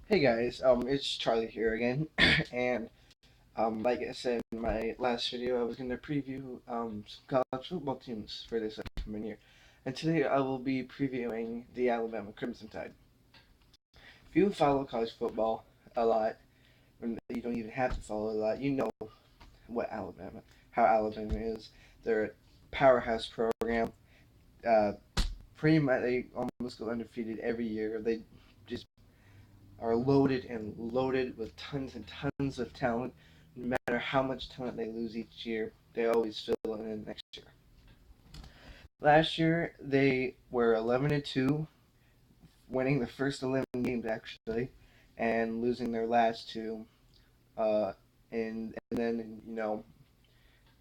Hey guys, it's Charlie here again, and like I said in my last video, I was going to preview some college football teams for this upcoming year, and today I will be previewing the Alabama Crimson Tide. If you follow college football a lot, and you don't even have to follow a lot, you know how Alabama is. They're a powerhouse program. Uh, Pretty much they almost go undefeated every year. They just are loaded and loaded with tons and tons of talent. No matter how much talent they lose each year, they always fill it in next year. Last year they were 11-2, winning the first 11 games actually, and losing their last two. Uh, and then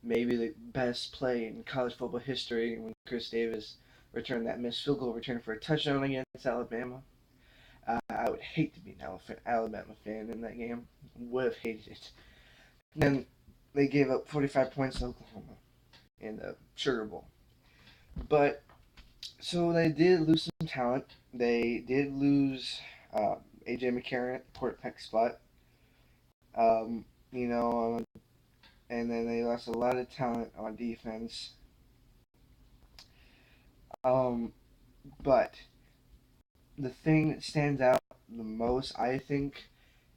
maybe the best play in college football history when Chris Davis returned that missed field goal return for a touchdown against Alabama. I would hate to be an Alabama fan in that game. Would have hated it. And then they gave up 45 points to Oklahoma in the Sugar Bowl. But so they did lose some talent. They did lose uh, AJ McCarron at the quarterback spot. Um, you know, and then they lost a lot of talent on defense. Um, but the thing that stands out the most, I think,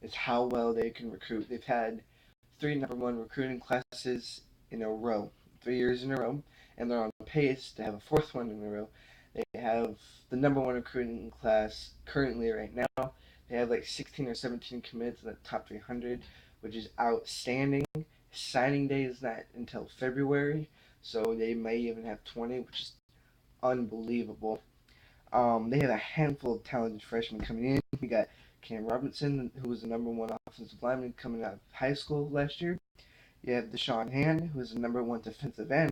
is how well they can recruit. They've had three number one recruiting classes in a row, 3 years in a row, and they're on pace to have a fourth one in a row. They have the number one recruiting class currently right now. They have like 16 or 17 commits in the top 300, which is outstanding. Signing day is not until February, so they may even have 20, which is unbelievable. They have a handful of talented freshmen coming in. We got Cam Robinson, who was the number one offensive lineman coming out of high school last year. You have Deshaun Hand, who was the number one defensive end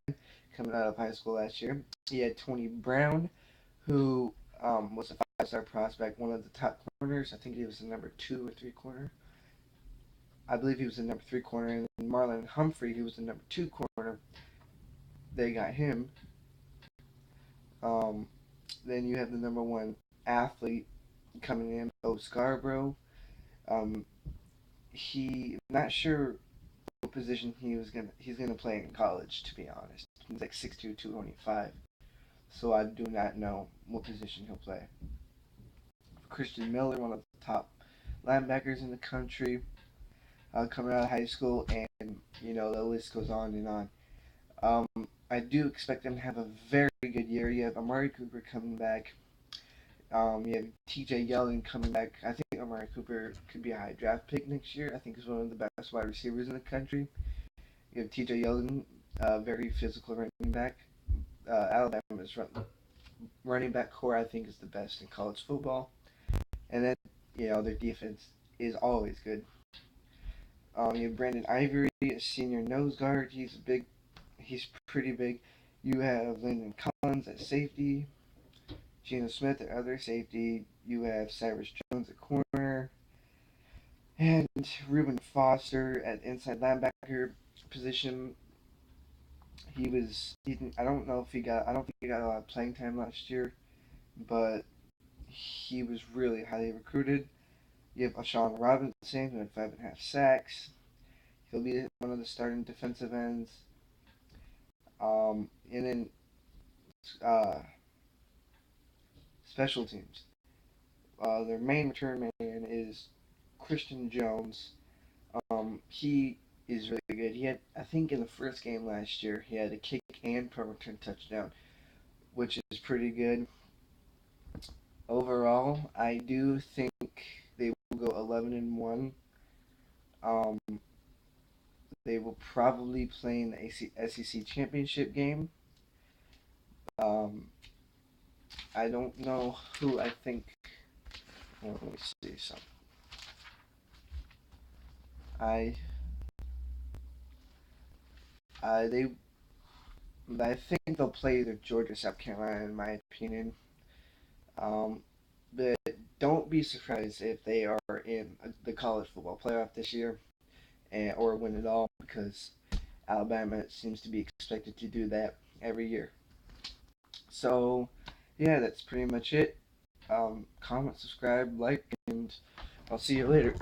coming out of high school last year. You had Tony Brown, who was a five-star prospect, one of the top corners. I think he was the number two or three corner. I believe he was the number three corner. And then Marlon Humphrey, who was the number two corner. They got him. Um, then you have the number one athlete coming in, Bo Scarborough. Um, not sure what position he's gonna play in college. To be honest, he's like 6'2", 225. So I do not know what position he'll play. Christian Miller, one of the top linebackers in the country, coming out of high school, and the list goes on and on. I do expect them to have a very good year. You have Amari Cooper coming back. You have T.J. Yeldon coming back. I think Amari Cooper could be a high draft pick next year. I think he's one of the best wide receivers in the country. You have T.J. Yeldon, very physical running back. Alabama's running back core, I think, is the best in college football. And then, their defense is always good. You have Brandon Ivory, a senior nose guard. He's pretty big. You have Landon Collins at safety. Geno Smith at other safety. You have Cyrus Jones at corner. And Reuben Foster at inside linebacker position. I don't know if I don't think he got a lot of playing time last year, but he was really highly recruited. You have Ashawn Robinson, who had 5.5 sacks. He'll be one of the starting defensive ends. And then uh, special teams. Their main return man is Christian Jones. He is really good. He had, I think, in the first game last year, he had a kick and punt return touchdown, which is pretty good. Overall, I do think they will go 11-1. Um, they will probably play in the SEC championship game. Um, I don't know who I think. Well, let me see some. I they I think they'll play either Georgia, South Carolina, in my opinion. Um, but don't be surprised if they are in the college football playoff this year or win it all because Alabama seems to be expected to do that every year. So, yeah, that's pretty much it. Comment, subscribe, like, and I'll see you later.